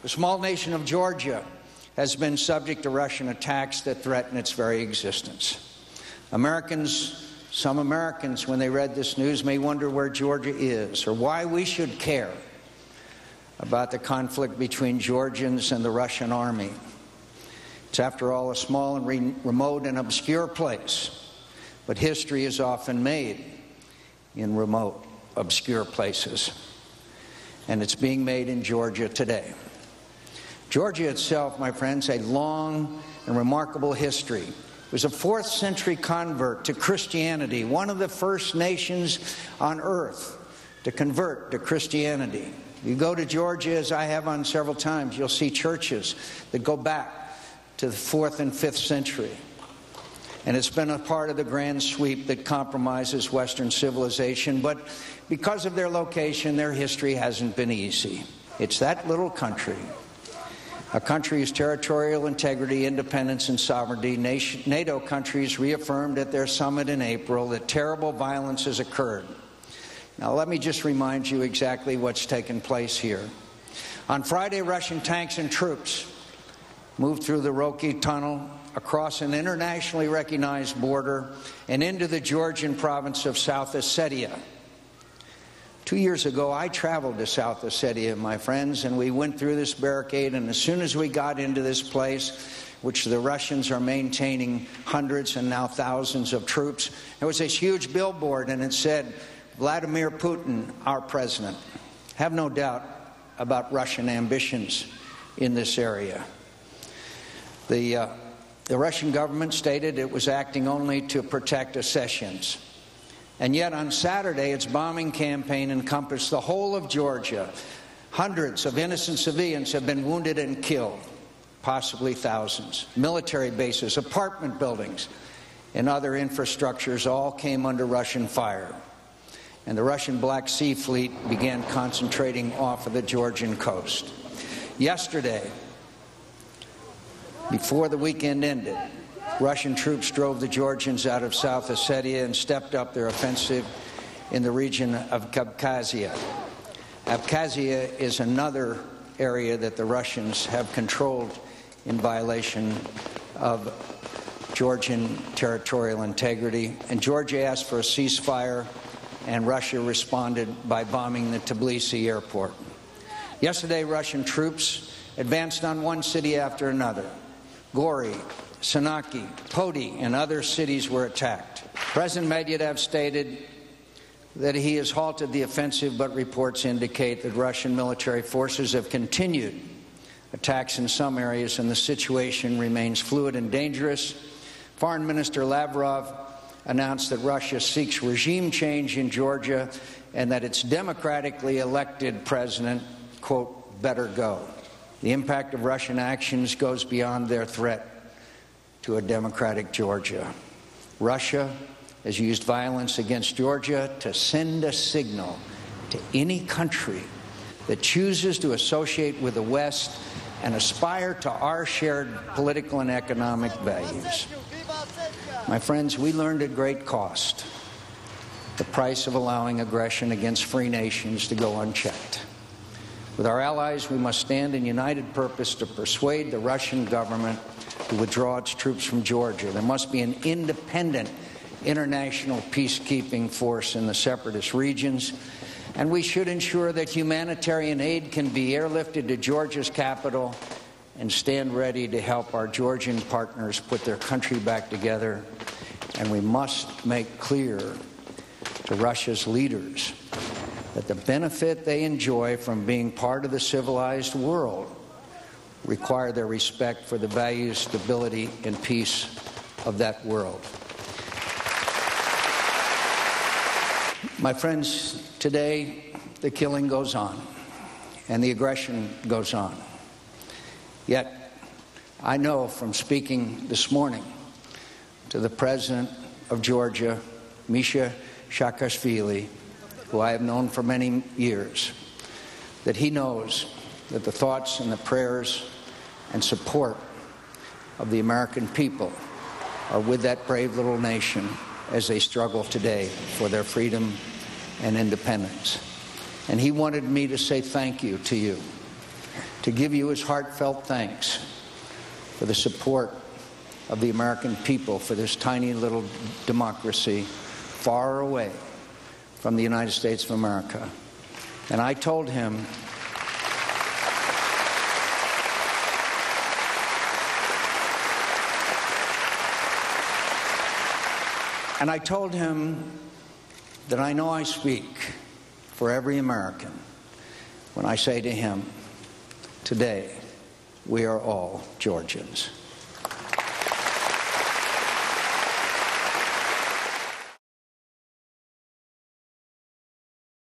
The small nation of Georgia has been subject to Russian attacks that threaten its very existence. Some Americans, when they read this news, may wonder where Georgia is or why we should care about the conflict between Georgians and the Russian army. It's, after all, a small and remote and obscure place, but history is often made in remote, obscure places, and it's being made in Georgia today. Georgia itself, my friends, a long and remarkable history. It was a 4th century convert to Christianity, one of the first nations on earth to convert to Christianity. You go to Georgia, as I have on several times, you'll see churches that go back to the 4th and 5th century. And it's been a part of the grand sweep that compromises Western civilization, but because of their location, their history hasn't been easy. It's that little country, a country whose territorial integrity, independence, and sovereignty NATO countries reaffirmed at their summit in April that terrible violence has occurred. Now, let me just remind you exactly what's taken place here. On Friday, Russian tanks and troops moved through the Roki Tunnel, across an internationally recognized border, and into the Georgian province of South Ossetia. 2 years ago, I traveled to South Ossetia, my friends, and we went through this barricade, and as soon as we got into this place, which the Russians are maintaining hundreds and now thousands of troops, there was this huge billboard, and it said, "Vladimir Putin, our president." Have no doubt about Russian ambitions in this area. The Russian government stated it was acting only to protect Ossetians. And yet on Saturday, its bombing campaign encompassed the whole of Georgia. Hundreds of innocent civilians have been wounded and killed, possibly thousands. Military bases, apartment buildings, and other infrastructures all came under Russian fire. And the Russian Black Sea Fleet began concentrating off of the Georgian coast. Yesterday, before the weekend ended, Russian troops drove the Georgians out of South Ossetia and stepped up their offensive in the region of Abkhazia. Abkhazia is another area that the Russians have controlled in violation of Georgian territorial integrity. And Georgia asked for a ceasefire, and Russia responded by bombing the Tbilisi airport. Yesterday, Russian troops advanced on one city after another. Gori, Sanaki, Poti, and other cities were attacked. President Medvedev stated that he has halted the offensive, but reports indicate that Russian military forces have continued attacks in some areas, and the situation remains fluid and dangerous. Foreign Minister Lavrov announced that Russia seeks regime change in Georgia and that its democratically elected president, quote, better go. The impact of Russian actions goes beyond their threat to a democratic Georgia. Russia has used violence against Georgia to send a signal to any country that chooses to associate with the West and aspire to our shared political and economic values. My friends, we learned at great cost the price of allowing aggression against free nations to go unchecked. With our allies, we must stand in united purpose to persuade the Russian government to withdraw its troops from Georgia. There must be an independent international peacekeeping force in the separatist regions, and we should ensure that humanitarian aid can be airlifted to Georgia's capital and stand ready to help our Georgian partners put their country back together. And we must make clear to Russia's leaders that the benefit they enjoy from being part of the civilized world require their respect for the values, stability, and peace of that world. My friends, today the killing goes on and the aggression goes on. Yet I know from speaking this morning to the president of Georgia, Misha Saakashvili, who I have known for many years, that he knows that the thoughts and the prayers and support of the American people are with that brave little nation as they struggle today for their freedom and independence. And he wanted me to say thank you to you to give you his heartfelt thanks for the support of the American people for this tiny little democracy far away from the United States of America. And I told him that I know I speak for every American when I say to him, today we are all Georgians.